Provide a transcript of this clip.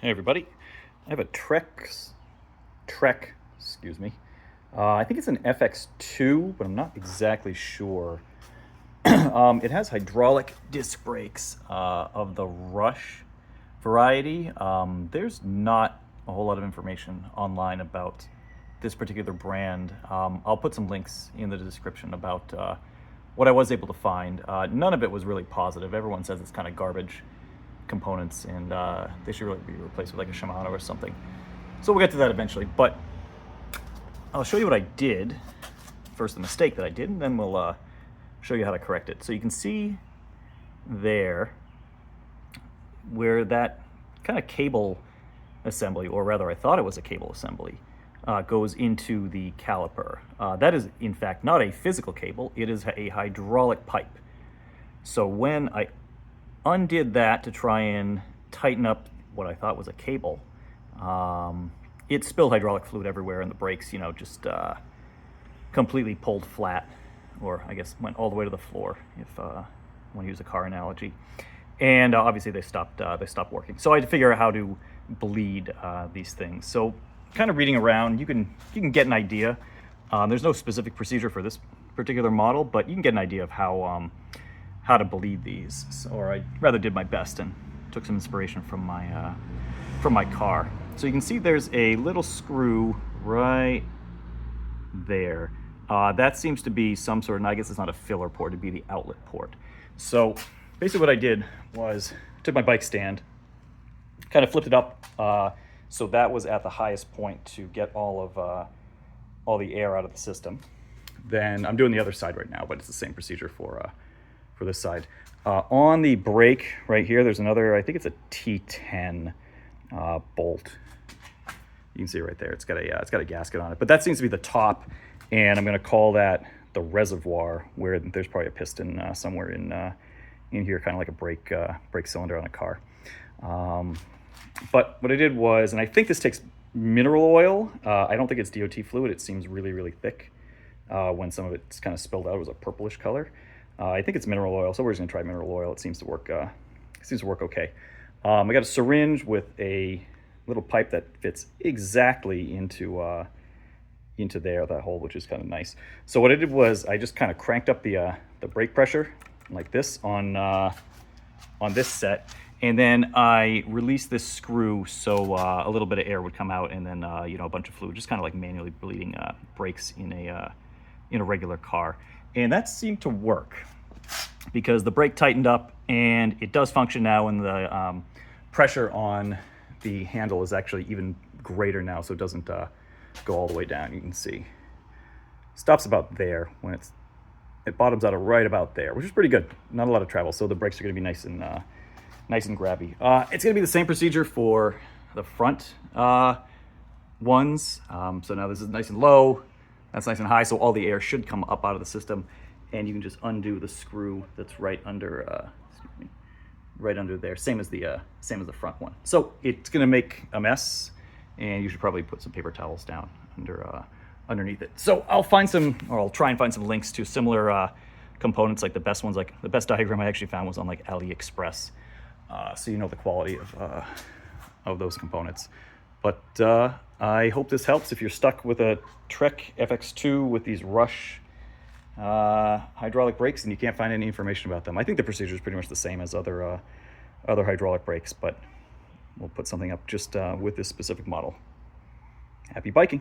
Hey everybody, I have a Trek, excuse me. I think it's an FX2, but I'm not exactly sure. It has hydraulic disc brakes of the Rush variety. There's not a whole lot of information online about this particular brand. I'll put some links in the description about what I was able to find. None of it was really positive. Everyone says it's kind of garbage components, and they should really be replaced with like a Shimano or something. So we'll get to that eventually, but I'll show you what I did. First, the mistake that I did, and then we'll show you how to correct it. So you can see there where that kind of cable assembly, or rather I thought it was a cable assembly, goes into the caliper. That is in fact not a physical cable, it is a hydraulic pipe. So when I undid that to try and tighten up what I thought was a cable, it spilled hydraulic fluid everywhere, and the brakes, just completely pulled flat, or I guess went all the way to the floor, if I want to use a car analogy. And obviously they stopped working. So I had to figure out how to bleed these things. So kind of reading around, you can get an idea. There's no specific procedure for this particular model, but you can get an idea of how to bleed these. So, or I rather did my best and took some inspiration from my car. So you can see there's a little screw right there. That seems to be some sort of, and I guess it's not a filler port, it'd be the outlet port. So basically what I did was took my bike stand, kind of flipped it up so that was at the highest point to get all the air out of the system. Then I'm doing the other side right now, but it's the same procedure for this side. On the brake right here, there's another, I think it's a T10 bolt. You can see it right there. It's got a gasket on it, but that seems to be the top, and I'm going to call that the reservoir, where there's probably a piston somewhere in here, kind of like a brake cylinder on a car. But what I did was, and I think this takes mineral oil. I don't think it's DOT fluid. It seems really, really thick. When some of it's kind of spilled out, it was a purplish color. I think it's mineral oil, so we're just gonna try mineral oil. It seems to work. Okay. I got a syringe with a little pipe that fits exactly into there, that hole, which is kind of nice. So what I did was I just kind of cranked up the brake pressure like this on this set, and then I released this screw so a little bit of air would come out, and then a bunch of fluid, just kind of like manually bleeding brakes in a regular car. And that seemed to work because the brake tightened up, and it does function now, and the pressure on the handle is actually even greater now, so it doesn't go all the way down. You can see stops about there when it bottoms out right about there, which is pretty good. Not a lot of travel, so the brakes are going to be nice and grabby. It's going to be the same procedure for the front ones. So now this is nice and low, that's nice and high, so all the air should come up out of the system, and you can just undo the screw that's right under right under there, same as the front one. So it's going to make a mess, and you should probably put some paper towels down underneath it. So I'll try and find some links to similar components, like the best ones. Like the best diagram I actually found was on like AliExpress, so you know the quality of those components. But I hope this helps. If you're stuck with a Trek FX2 with these Rush hydraulic brakes and you can't find any information about them, I think the procedure is pretty much the same as other hydraulic brakes, but we'll put something up just with this specific model. Happy biking.